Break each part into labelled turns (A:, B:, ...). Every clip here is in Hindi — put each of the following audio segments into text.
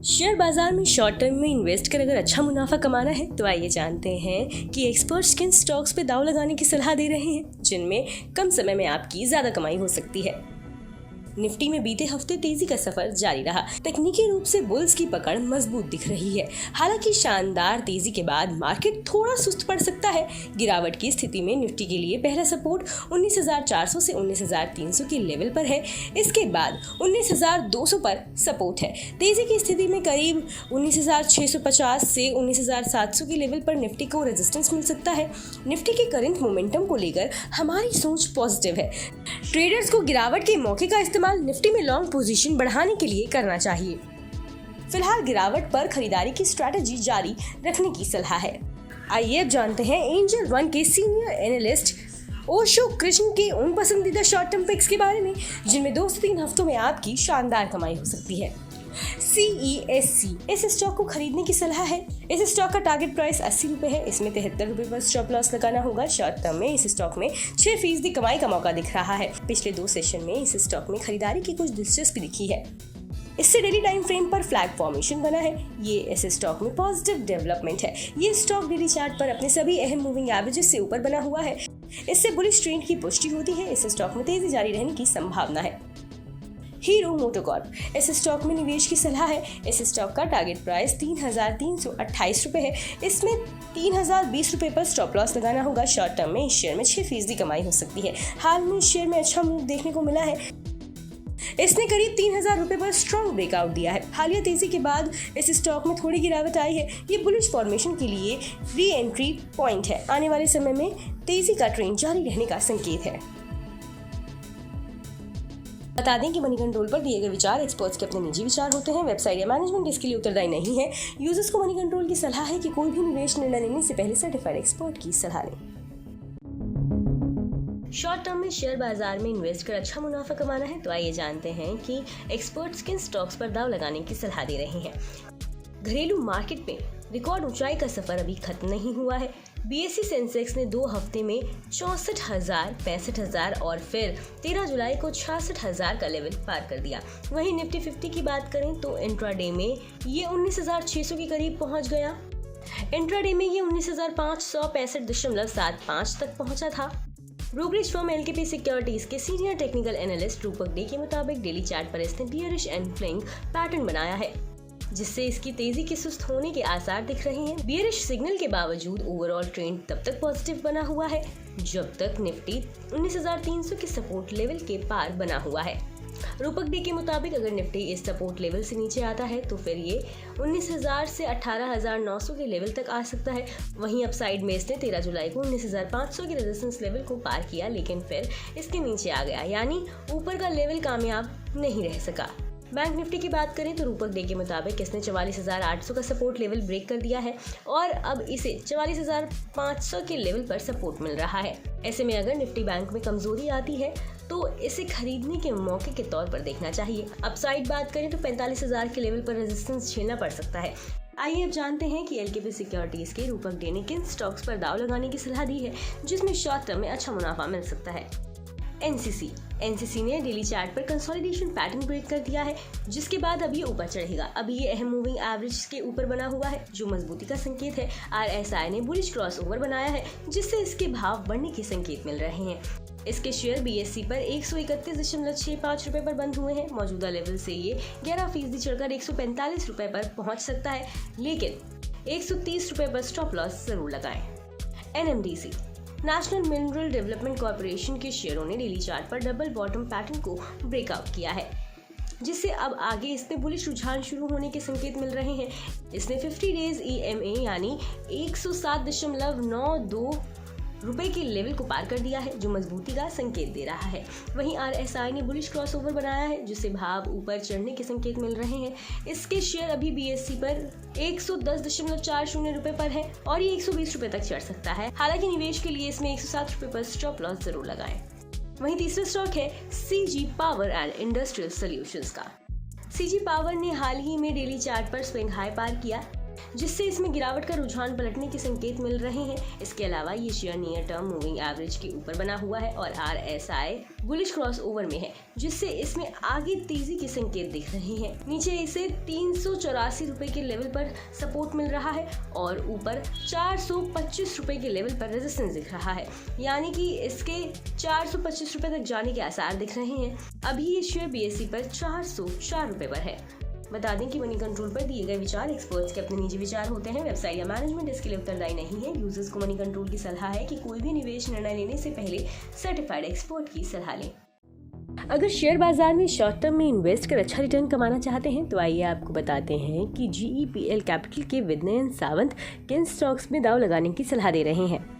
A: शेयर बाजार में शॉर्ट टर्म में इन्वेस्ट कर अगर अच्छा मुनाफा कमाना है तो आइए जानते हैं कि एक्सपर्ट्स किन स्टॉक्स पे दांव लगाने की सलाह दे रहे हैं जिनमें कम समय में आपकी ज्यादा कमाई हो सकती है। निफ्टी में बीते हफ्ते तेजी का सफर जारी रहा। तकनीकी रूप से बुल्स की पकड़ मजबूत दिख रही है। हालांकि शानदार तेजी के बाद मार्केट थोड़ा सुस्त पड़ सकता है। गिरावट की स्थिति में निफ्टी के लिए पहला सपोर्ट 19,400 से 19,300 के लेवल पर है। इसके बाद 19,200 पर सपोर्ट है। तेजी की स्थिति में करीब 19,650 से 19,700 के लेवल पर निफ्टी को रेजिस्टेंस मिल सकता है। निफ्टी के करंट मोमेंटम को लेकर हमारी सोच पॉजिटिव है। ट्रेडर्स को गिरावट के मौके का इस्तेमाल निफ्टी में लॉन्ग पोजीशन बढ़ाने के लिए करना चाहिए। फिलहाल गिरावट पर खरीदारी की स्ट्रैटेजी जारी रखने की सलाह है। आइए अब जानते हैं एंजल वन के सीनियर एनालिस्ट ओशो कृष्ण के उन पसंदीदा शॉर्ट टर्म पिक्स के बारे में जिनमें 2 से 3 हफ्तों में आपकी शानदार कमाई हो सकती है। CESC इस स्टॉक को खरीदने की सलाह है। इस स्टॉक का टारगेट प्राइस 80 रुपए है। इसमें 73 रुपए पर स्टॉप लॉस लगाना होगा। शॉर्ट टर्म में इस स्टॉक में 6% कमाई का मौका दिख रहा है। पिछले 2 सेशन में इस स्टॉक में खरीदारी की कुछ दिलचस्पी दिखी है। इससे डेली टाइम फ्रेम पर फ्लैग फॉर्मेशन बना है। ये इस स्टॉक में पॉजिटिव डेवलपमेंट है। ये स्टॉक डेली चार्ट पर अपने सभी अहम मूविंग एवरेजेस से ऊपर बना हुआ है। इससे बुलिश ट्रेंड की पुष्टि होती है। इस स्टॉक में तेजी जारी रहने की संभावना है। हीरो मोटोकॉर्प इस स्टॉक में निवेश की सलाह है। इस स्टॉक का टारगेट प्राइस 3,328 रुपए है। इसमें 3,020 रुपए पर स्टॉप लॉस लगाना होगा। शॉर्ट टर्म में इस शेयर में 6% कमाई हो सकती है। हाल में इस शेयर में अच्छा मूव देखने को मिला है। इसने करीब 3,000 रुपए पर स्ट्रॉन्ग ब्रेकआउट दिया है। हालिया तेजी के बाद इस स्टॉक में थोड़ी गिरावट आई है। ये बुलिश फॉर्मेशन के लिए री एंट्री पॉइंट है। आने वाले समय में तेजी का ट्रेंड जारी रहने का संकेत है। बता दें कि मनी कंट्रोल पर दिए गए विचार एक्सपर्ट्स के अपने निजी विचार होते हैं। वेबसाइट या मैनेजमेंट इसके लिए उत्तरदायी नहीं है। यूजर्स को मनी कंट्रोल की सलाह है कि कोई भी निवेश निर्णय लेने से पहले सर्टिफाइड एक्सपर्ट की सलाह लें। शॉर्ट टर्म में शेयर बाजार में इन्वेस्ट कर अच्छा मुनाफा कमाना है तो आइए जानते हैं कि एक्सपर्ट्स किन स्टॉक्स पर दांव लगाने की सलाह दे रहे हैं। घरेलू मार्केट में रिकॉर्ड ऊंचाई का सफर अभी खत्म नहीं हुआ है। BSE सेंसेक्स ने 2 हफ्ते में 64,000, 65,000 और फिर 13 जुलाई को 66,000 का लेवल पार कर दिया। वहीं निफ्टी 50 की बात करें तो इंट्राडे में ये 19,600 के करीब पहुंच गया। इंट्राडे में ये 19,565.75 तक पहुंचा था। ब्रोकरेज फर्म LKP सिक्योरिटीज के सीनियर टेक्निकल एनालिस्ट रूपक डे के मुताबिक डेली चार्ट पर इसने बियरिश एनफ्लिंग पैटर्न बनाया है, जिससे इसकी तेजी के सुस्त होने के आसार दिख रहे हैं। बियरिश सिग्नल के बावजूद ओवरऑल ट्रेंड तब तक पॉजिटिव बना हुआ है जब तक निफ्टी 19,300 के सपोर्ट लेवल के पार बना हुआ है। रूपक डे के मुताबिक अगर निफ्टी इस सपोर्ट लेवल से नीचे आता है तो फिर ये 19,000 से 18,900 के लेवल तक आ सकता है। वहीं अपसाइड में इसने 13 जुलाई को 19,500 के रेजिस्टेंस लेवल को पार किया, लेकिन फिर इसके नीचे आ गया, यानी ऊपर का लेवल कामयाब नहीं रह सका। बैंक निफ्टी की बात करें तो रूपक डे के मुताबिक इसने 44,800 का सपोर्ट लेवल ब्रेक कर दिया है और अब इसे 44,500 के लेवल पर सपोर्ट मिल रहा है। ऐसे में अगर निफ्टी बैंक में कमजोरी आती है तो इसे खरीदने के मौके के तौर पर देखना चाहिए। अपसाइड बात करें तो 45,000 के लेवल पर रेजिस्टेंस झेलना पड़ सकता है। आइए अब जानते हैं कि LKP सिक्योरिटीज के रूपक डे ने किन स्टॉक्स पर दांव लगाने की सलाह दी है जिसमें शॉर्ट टर्म में अच्छा मुनाफा मिल सकता है। NCC ने डेली चार्ट पर कंसोलिडेशन पैटर्न ब्रेक कर दिया है, जिसके बाद अब ये ऊपर चढ़ेगा। अभी ये अहम मूविंग एवरेज के ऊपर बना हुआ है जो मजबूती का संकेत है। RSI ने बुलिश क्रॉसओवर बनाया है जिससे इसके भाव बढ़ने के संकेत मिल रहे हैं। इसके शेयर BSE पर 131.65 रुपए पर बंद हुए हैं। मौजूदा लेवल से ये 11% चढ़कर 145 रुपए पर पहुंच सकता है, लेकिन 130 रुपए पर स्टॉप लॉस जरूर लगाएं। NMDC national mineral development corporation के शेयरों ने डेली चार्ट पर डबल बॉटम पैटर्न को ब्रेकआउट किया है, जिससे अब आगे इसमें बुलिश रुझान शुरू होने के संकेत मिल रहे हैं। इसने 50 डेज EMA यानी 107.92 रुपए के लेवल को पार कर दिया है जो मजबूती का संकेत दे रहा है। वहीं RSI ने बुलिश क्रॉसओवर बनाया है जिससे भाव ऊपर चढ़ने के संकेत मिल रहे हैं। इसके शेयर अभी BSE पर 110.40 रुपए पर है और ये 120 रुपए तक चढ़ सकता है। हालांकि निवेश के लिए इसमें 107 रुपए पर स्टॉप लॉस जरूर लगाएं। वहीं तीसरा स्टॉक है CG power and industrial solutions का। CG पावर ने हाल ही में डेली चार्ट पर स्विंग हाई पार किया। जिससे इसमें गिरावट का रुझान पलटने के संकेत मिल रहे हैं। इसके अलावा ये share near term moving average के ऊपर बना हुआ है और RSI बुलिश क्रॉस ओवर में है, जिससे इसमें आगे तेजी के संकेत दिख रहे हैं। नीचे इसे 384 रुपए के लेवल पर सपोर्ट मिल रहा है और ऊपर 425 रुपए के लेवल पर रेजिस्टेंस दिख रहा है, यानी कि इसके 425 रुपए तक जाने के आसार दिख रहे हैं। अभी ये शेयर BSE पर 404 रुपए पर है। बता दें कि मनी कंट्रोल पर दिए गए विचार एक्सपर्ट्स के अपने निजी विचार होते हैं। वेबसाइट या मैनेजमेंट इसके लिए उत्तरदायी नहीं है। यूजर्स को मनी कंट्रोल की सलाह है कि कोई भी निवेश निर्णय लेने से पहले सर्टिफाइड एक्सपर्ट की सलाह लें। अगर शेयर बाजार में शॉर्ट टर्म में इन्वेस्ट कर अच्छा रिटर्न कमाना चाहते हैं तो आइए आपको बताते हैं कि GEPL कैपिटल के विनय सावंत किन स्टॉक्स में दांव लगाने की सलाह दे रहे हैं।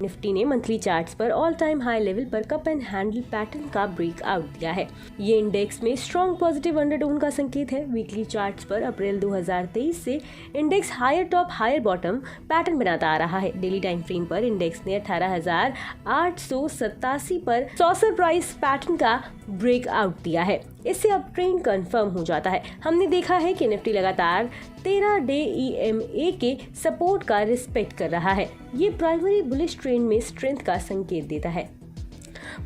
A: निफ्टी ने मंथली चार्ट्स पर ऑल टाइम हाई लेवल पर कप एंड हैंडल पैटर्न का ब्रेकआउट दिया है। ये इंडेक्स में स्ट्रॉन्ग पॉजिटिव अंडरटोन का संकेत है। वीकली चार्ट्स पर अप्रैल 2023 से index higher top higher bottom pattern बनाता आ रहा है। डेली टाइम फ्रेम पर इंडेक्स ने 18,887 पर सॉसर प्राइस पैटर्न का ब्रेकआउट दिया है। इससे अब ट्रेंड कंफर्म हो जाता है। हमने देखा है कि निफ्टी लगातार 13 डे EMA के सपोर्ट का रिस्पेक्ट कर रहा है। ये प्राइमरी बुलिश ट्रेंड में स्ट्रेंथ का संकेत देता है।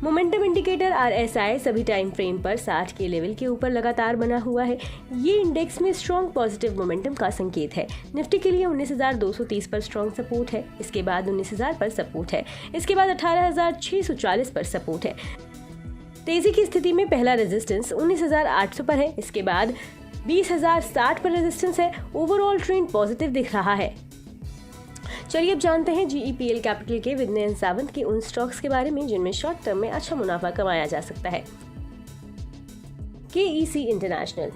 A: मोमेंटम इंडिकेटर RSI सभी टाइम फ्रेम पर 60 के लेवल के ऊपर लगातार बना हुआ है। ये इंडेक्स में स्ट्रॉन्ग पॉजिटिव मोमेंटम का संकेत है। निफ्टी के लिए 19,230 पर स्ट्रॉन्ग सपोर्ट है। इसके बाद 19,000 पर सपोर्ट है। इसके बाद 18,640 पर सपोर्ट है। तेजी की स्थिति में पहला रेजिस्टेंस 19,800 पर है। इसके बाद 20,060 पर रेजिस्टेंस है। ओवरऑल ट्रेंड पॉजिटिव दिख रहा है। चलिए अब जानते हैं GEPL कैपिटल के विनय सावंत के उन स्टॉक्स के बारे में जिनमें शॉर्ट टर्म में अच्छा मुनाफा कमाया जा सकता है। KEC इंटरनेशनल,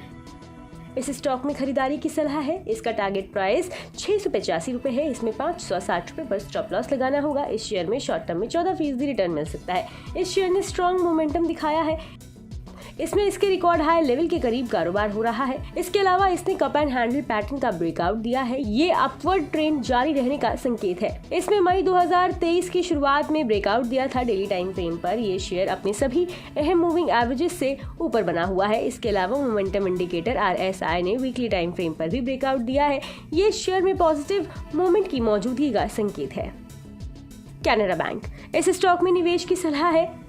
A: इस स्टॉक में खरीदारी की सलाह है। इसका टारगेट प्राइस 685 रुपए है। इसमें 560 रुपए पर स्टॉप लॉस लगाना होगा। इस शेयर में शॉर्ट टर्म में 14% रिटर्न मिल सकता है। इस शेयर ने स्ट्रॉन्ग मोमेंटम दिखाया है। इसमें इसके रिकॉर्ड हाई लेवल के करीब कारोबार हो रहा है। इसके अलावा इसने कप एंड हैंडल पैटर्न का ब्रेकआउट दिया है। ये अपवर्ड ट्रेंड जारी रहने का संकेत है। इसमें मई 2023 की शुरुआत में ब्रेकआउट दिया था। डेली टाइम फ्रेम पर ये शेयर अपने सभी अहम मूविंग एवरेजेस से ऊपर बना हुआ है। इसके अलावा मोमेंटम इंडिकेटर RSI ने वीकली टाइम फ्रेम पर भी ब्रेकआउट दिया है। ये शेयर में पॉजिटिव मोमेंट की मौजूदगी का संकेत है। कैनरा बैंक, इस स्टॉक में निवेश की सलाह है।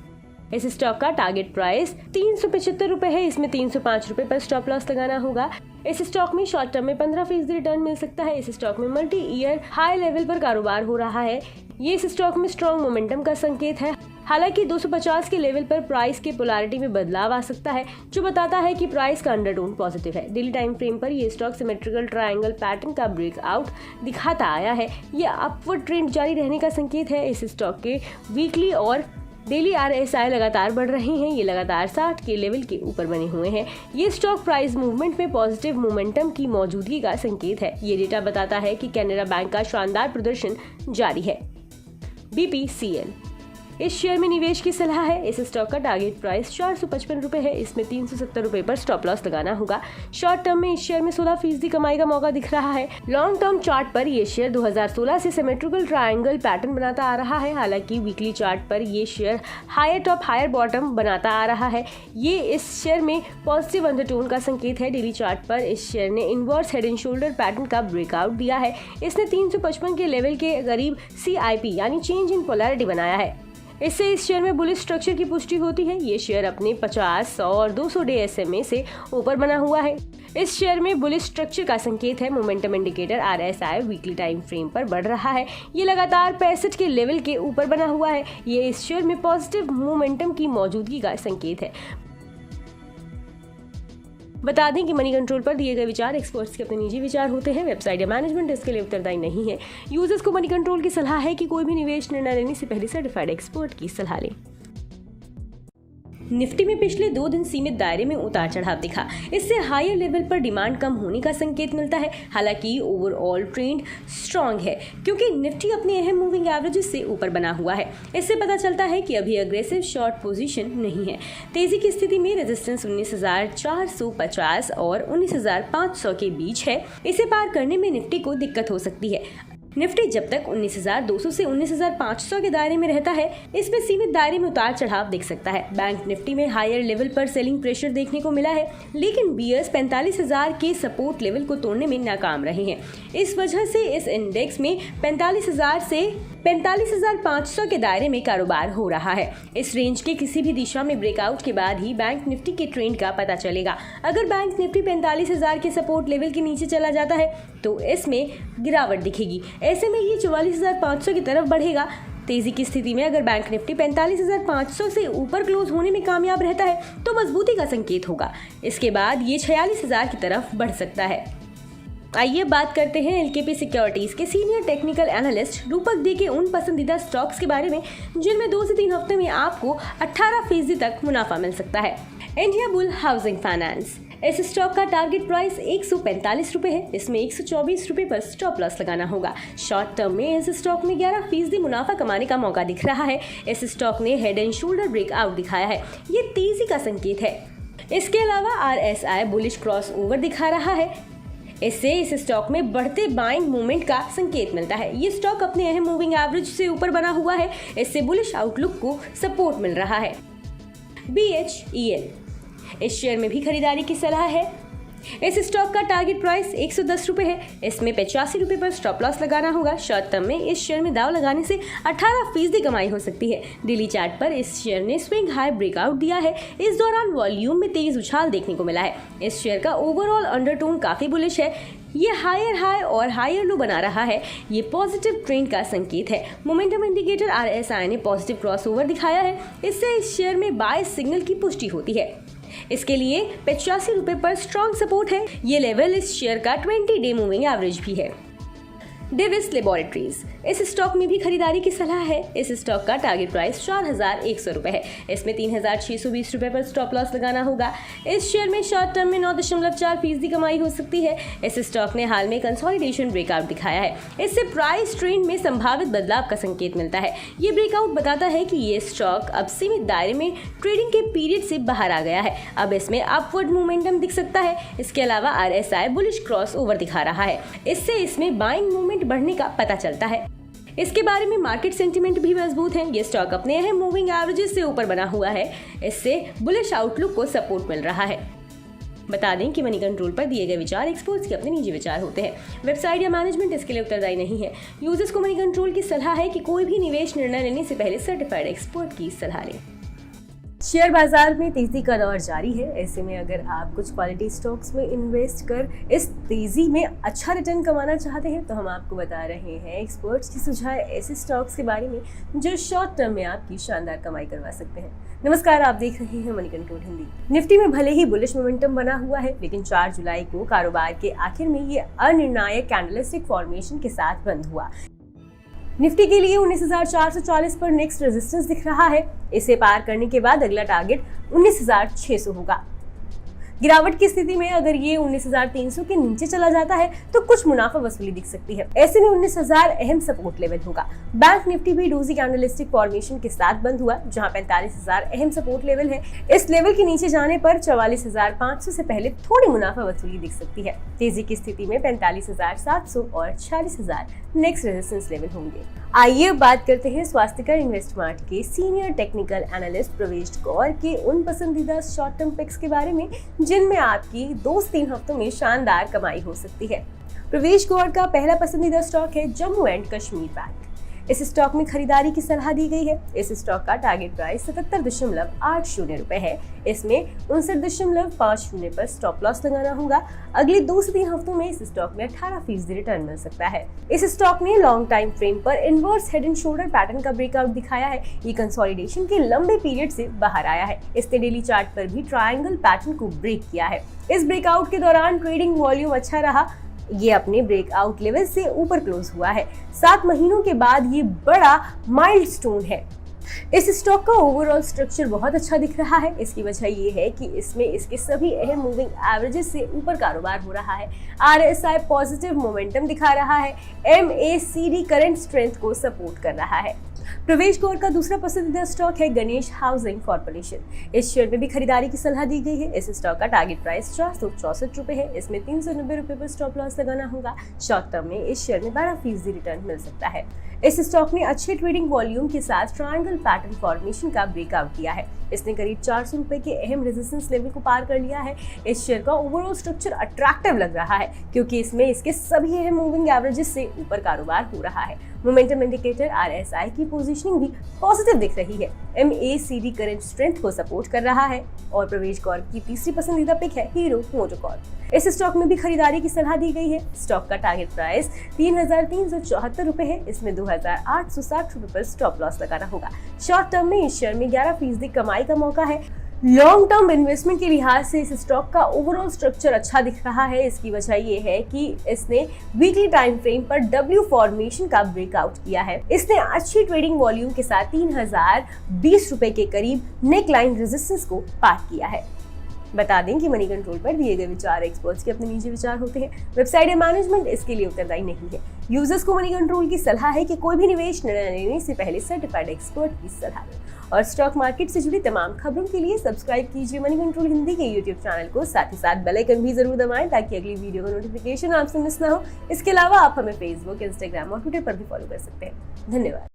A: इस स्टॉक का टारगेट प्राइस 375 रुपए है। इसमें 305 रुपए पर स्टॉप लॉस लगाना होगा। इस स्टॉक में शॉर्ट टर्म में 15% रिटर्न मिल सकता है। इस स्टॉक में मल्टी ईयर हाई लेवल पर कारोबार हो रहा है। ये इस स्टॉक में स्ट्रॉन्ग मोमेंटम का संकेत है। हालांकि 250 के लेवल पर प्राइस के पोलैरिटी में बदलाव आ सकता है, जो बताता है कि प्राइस का अंडरटोन पॉजिटिव है। डेली टाइम फ्रेम पर ये स्टॉक सिमेट्रिकल ट्रायंगल पैटर्न का ब्रेकआउट दिखाता आया है। यह अपवर्ड ट्रेंड जारी रहने का संकेत है। इस स्टॉक के वीकली और डेली RSI लगातार बढ़ रहे हैं। ये लगातार 60 के लेवल के ऊपर बने हुए हैं। ये स्टॉक प्राइस मूवमेंट में पॉजिटिव मोमेंटम की मौजूदगी का संकेत है। ये डेटा बताता है कि कैनरा बैंक का शानदार प्रदर्शन जारी है। BPCL, इस शेयर में निवेश की सलाह है। इस स्टॉक का टारगेट प्राइस 455 रुपए है। इसमें 370 रुपए पर स्टॉप लॉस लगाना होगा। शॉर्ट टर्म में इस शेयर में 16% कमाई का मौका दिख रहा है। लॉन्ग टर्म चार्ट पर ये शेयर 2016 से सिमेट्रिकल ट्रायंगल पैटर्न बनाता आ रहा है। हालांकि वीकली चार्ट पर ये share higher top higher bottom बनाता आ रहा है। ये इस शेयर में पॉजिटिव अंडरटोन का संकेत है। डेली चार्ट पर इस शेयर ने inverse head and shoulder pattern का ब्रेकआउट दिया है। इसने 355 के लेवल के करीब CIP यानी चेंज इन पोलैरिटी बनाया है। इससे इस शेयर में बुलिश स्ट्रक्चर की पुष्टि होती है। ये शेयर अपने 50, 100 और 200 डे SMA से ऊपर बना हुआ है। इस शेयर में बुलिश स्ट्रक्चर का संकेत है। Momentum indicator RSI weekly time frame पर बढ़ रहा है। ये लगातार 65 के लेवल के ऊपर बना हुआ है। ये इस शेयर में पॉजिटिव मोमेंटम की मौजूदगी का संकेत है। बता दें कि मनी कंट्रोल पर दिए गए विचार एक्सपर्ट्स के अपने निजी विचार होते हैं। वेबसाइट या मैनेजमेंट इसके लिए उत्तरदायी नहीं है। यूजर्स को मनी कंट्रोल की सलाह है कि कोई भी निवेश निर्णय लेने से पहले सर्टिफाइड एक्सपर्ट की सलाह लें। निफ्टी में पिछले 2 दिन सीमित दायरे में उतार चढ़ाव दिखा। इससे हायर लेवल पर डिमांड कम होने का संकेत मिलता है। हालांकि ओवरऑल ट्रेंड स्ट्रांग है क्योंकि निफ्टी अपने अहम मूविंग एवरेजेस से ऊपर बना हुआ है। इससे पता चलता है कि अभी अग्रेसिव शॉर्ट पोजीशन नहीं है। तेजी की स्थिति में रेजिस्टेंस 19,450 और 19,500 के बीच है। इसे पार करने में निफ्टी को दिक्कत हो सकती है। निफ्टी जब तक 19,200 से 19,500 के दायरे में रहता है, इसमें सीमित दायरे में उतार चढ़ाव दिख सकता है। बैंक निफ्टी में हायर लेवल पर सेलिंग प्रेशर देखने को मिला है, लेकिन बियर्स 45,000 के सपोर्ट लेवल को तोड़ने में नाकाम रहे हैं। इस वजह से इस इंडेक्स में 45,000 से 45,500 के दायरे में कारोबार हो रहा है। इस रेंज के किसी भी दिशा में ब्रेकआउट के बाद ही बैंक निफ्टी के ट्रेंड का पता चलेगा। अगर बैंक निफ्टी 45,000 के सपोर्ट लेवल के नीचे चला जाता है तो इसमें गिरावट दिखेगी। ऐसे में ये 44,500 की तरफ बढ़ेगा। तेजी की स्थिति में अगर बैंक निफ्टी 45,500 से ऊपर क्लोज होने में कामयाब रहता है तो मजबूती का संकेत होगा। इसके बाद ये 46,000 की तरफ बढ़ सकता है। आइए बात करते हैं एलकेपी सिक्योरिटीज के सीनियर टेक्निकल एनालिस्ट रूपक दे के उन पसंदीदा स्टॉक्स के बारे में जिनमें 2 से 3 हफ्ते में आपको 18% तक मुनाफा मिल सकता है। इंडिया बुल हाउसिंग फाइनेंस, इस स्टॉक का टारगेट प्राइस 145 रुपए है। इसमें 124 रुपए पर स्टॉप लॉस लगाना होगा। शॉर्ट टर्म में इस स्टॉक में 11% मुनाफा कमाने का मौका दिख रहा है। इस स्टॉक ने हेड एंड शोल्डर ब्रेकआउट दिखाया है, ये तेजी का संकेत है। इसके अलावा RSI बुलिश क्रॉस ओवर दिखा रहा है, इससे इस स्टॉक में बढ़ते बाइंग मूवमेंट का संकेत मिलता है। ये स्टॉक अपने अहम मूविंग एवरेज से ऊपर बना हुआ है, इससे बुलिश आउटलुक को सपोर्ट मिल रहा है। BHEL, इस शेयर में भी खरीदारी की सलाह है। इस स्टॉक का टारगेट प्राइस 110 रुपए है। इसमें 85 रुपए पर स्टॉप लॉस लगाना होगा। शॉर्ट टर्म में इस शेयर में दाव लगाने से 18% कमाई हो सकती है। डेली चार्ट पर इस शेयर ने स्विंग हाई ब्रेकआउट दिया है। इस दौरान वॉल्यूम में तेज उछाल देखने को मिला है। इस शेयर का ओवरऑल अंडरटोन काफी बुलिश है। ये हायर हाई और हायर लो बना रहा है, ये पॉजिटिव ट्रेंड का संकेत है। मोमेंटम इंडिकेटर RSI ने पॉजिटिव क्रॉसओवर दिखाया है, इससे इस शेयर में बाय सिग्नल की पुष्टि होती है। इसके लिए 85 रुपए पर स्ट्रॉन्ग सपोर्ट है। ये लेवल इस शेयर का 20 डे मूविंग एवरेज भी है। डेविस लेबोरेटरीज, इस स्टॉक में भी खरीदारी की सलाह है। इस स्टॉक का टारगेट प्राइस 4,100 रुपए है। इसमें 3,620 रुपए पर स्टॉप लॉस लगाना होगा। इस शेयर में शॉर्ट टर्म में 9.4% कमाई हो सकती है। इस स्टॉक ने हाल में कंसोलिडेशन ब्रेकआउट दिखाया है, इससे प्राइस ट्रेंड में संभावित बदलाव का संकेत मिलता है। ये ब्रेकआउट बताता है कि ये स्टॉक अब सीमित दायरे में ट्रेडिंग के पीरियड से बाहर आ गया है। अब इसमें अपवर्ड मोमेंटम दिख सकता है। इसके अलावा RSI बुलिश क्रॉस ओवर दिखा रहा है, इससे इसमें बाइंग मूवमेंट बढ़ने का पता चलता है। इसके बारे में मार्केट सेंटीमेंट भी मजबूत है। ये स्टॉक अपने अहम मूविंग एवरेजेस से ऊपर बना हुआ है, इससे बुलिश आउटलुक को सपोर्ट मिल रहा है। बता दें कि मनी कंट्रोल पर दिए गए विचार एक्सपर्ट्स के अपने निजी विचार होते हैं। वेबसाइट या मैनेजमेंट इसके लिए उत्तरदायी नहीं है। यूजर्स को मनी कंट्रोल की सलाह है कि कोई भी निवेश निर्णय लेने से पहले सर्टिफाइड एक्सपर्ट की सलाह लें। शेयर बाजार में तेजी का दौर जारी है। ऐसे में अगर आप कुछ क्वालिटी स्टॉक्स में इन्वेस्ट कर इस तेजी में अच्छा रिटर्न कमाना चाहते हैं तो हम आपको बता रहे हैं एक्सपर्ट्स की सुझाव ऐसे स्टॉक्स के बारे में जो शॉर्ट टर्म में आपकी शानदार कमाई करवा सकते हैं। नमस्कार, आप देख रहे हैं मनी कंट्रोल हिंदी। निफ्टी में भले ही बुलिश मोमेंटम बना हुआ है, लेकिन 4 जुलाई को कारोबार के आखिर में ये अनिर्णायक कैंडलस्टिक फॉर्मेशन के साथ बंद हुआ। निफ्टी के लिए 19,440 पर नेक्स्ट रेजिस्टेंस दिख रहा है। इसे पार करने के बाद अगला टारगेट 19,600 होगा। गिरावट की स्थिति में अगर ये 19,300 के नीचे चला जाता है तो कुछ मुनाफा वसूली दिख सकती है। ऐसे में 19,000 अहम सपोर्ट लेवल होगा। बैंक निफ्टी भी डोजी कैंडलस्टिक फॉर्मेशन के साथ बंद हुआ, जहां 45,000 अहम सपोर्ट लेवल है। इस लेवल के नीचे जाने पर 44,500 से पहले थोड़ी मुनाफा वसूली दिख सकती है। तेजी की स्थिति में 45,700 और 46,000 नेक्स्ट रेजिस्टेंस लेवल होंगे। आइए बात करते हैं स्वास्थ्यकर इन्वेस्टमार्ट के सीनियर टेक्निकल एनालिस्ट प्रवेश गौर के उन पसंदीदा शॉर्ट टर्म पिक्स के बारे में जिनमें आपकी 2 से 3 हफ्तों में शानदार कमाई हो सकती है। प्रवेश गौर का पहला पसंदीदा स्टॉक है जम्मू एंड कश्मीर बैंक। इस स्टॉक में खरीदारी की सलाह दी गई है। इस स्टॉक का टारगेट प्राइस 77.80 रुपए है। इसमें 59.50 पर स्टॉप लॉस लगाना होगा। अगले 2 से 3 हफ्तों में इस स्टॉक में 18% रिटर्न मिल सकता है। इस स्टॉक ने लॉन्ग टाइम फ्रेम पर inverse head and shoulder pattern का ब्रेकआउट दिखाया है। ये कंसोलिडेशन के लंबे पीरियड से बाहर आया है। इसने डेली चार्ट पर भी ट्रायंगल पैटर्न को ब्रेक किया है। इस ब्रेकआउट के दौरान ट्रेडिंग वॉल्यूम अच्छा रहा। ये अपने ब्रेकआउट लेवल से ऊपर क्लोज हुआ है। 7 महीनों के बाद ये बड़ा माइलस्टोन है। इस स्टॉक का ओवरऑल स्ट्रक्चर बहुत अच्छा दिख रहा है। इसकी वजह ये है कि इसमें इसके सभी अहम मूविंग एवरेजेस से ऊपर कारोबार हो रहा है। RSI पॉजिटिव मोमेंटम दिखा रहा है। MACD करंट स्ट्रेंथ को सपोर्ट कर रहा है। प्रवेश गौर का दूसरा पसंदीदा स्टॉक है गणेश हाउसिंग कॉर्पोरेशन। इस शेयर में भी खरीदारी की सलाह दी गई है। इस स्टॉक का टारगेट प्राइस 464 रुपए है। इसमें 390 रुपए पर स्टॉप लॉस लगाना होगा। शॉर्ट टर्म में इस शेयर में 12% रिटर्न मिल सकता है। इस स्टॉक ने अच्छे ट्रेडिंग वॉल्यूम के साथ ट्रायंगल पैटर्न फॉर्मेशन का ब्रेकआउट किया है। इसने करीब 400 रुपए के अहम रेजिस्टेंस लेवल को पार कर लिया है। इस शेयर का ओवरऑल स्ट्रक्चर अट्रैक्टिव लग रहा है क्योंकि इसमें इसके सभी अहम मूविंग एवरेजेस से ऊपर कारोबार हो रहा है। मोमेंटम इंडिकेटर RSI की पोजीशनिंग भी पॉजिटिव दिख रही है। MACD करंट स्ट्रेंथ को सपोर्ट कर रहा है। और प्रवेश गौर की तीसरी पसंदीदा पिक है हीरो मोटोकॉर्प। इस स्टॉक में भी खरीदारी की सलाह दी गई है। स्टॉक का टारगेट प्राइस 3,374 रुपए है। इसमें 2,860 रुपए पर स्टॉप लॉस लगाना होगा। शॉर्ट टर्म में इस शेयर में 11% कमाई का मौका है। लॉन्ग टर्म इन्वेस्टमेंट के लिहाज से इस स्टॉक का ओवरऑल स्ट्रक्चर अच्छा दिख रहा है। इसकी वजह ये है कि इसने वीकली टाइम फ्रेम पर W फॉर्मेशन का ब्रेकआउट किया है। इसने अच्छी ट्रेडिंग वॉल्यूम के साथ 3,020 रुपए के करीब नेक लाइन रेजिस्टेंस को पार किया है। बता दें कि मनी कंट्रोल पर दिए गए विचार एक्सपर्ट्स के अपने निजी विचार होते हैं। वेबसाइट या मैनेजमेंट इसके लिए उत्तरदायी नहीं है। यूजर्स को मनी कंट्रोल की सलाह है कि कोई भी निवेश निर्णय लेने से पहले सर्टिफाइड एक्सपर्ट की सलाह लें। और स्टॉक मार्केट से जुड़ी तमाम खबरों के लिए सब्सक्राइब कीजिए मनी कंट्रोल हिंदी के YouTube चैनल को। साथ ही साथ बेल आइकन भी जरूर दबाएं ताकि अगली वीडियो का नोटिफिकेशन आपसे मिस ना हो। इसके अलावा आप हमें फेसबुक, इंस्टाग्राम और ट्विटर पर भी फॉलो कर सकते हैं। धन्यवाद।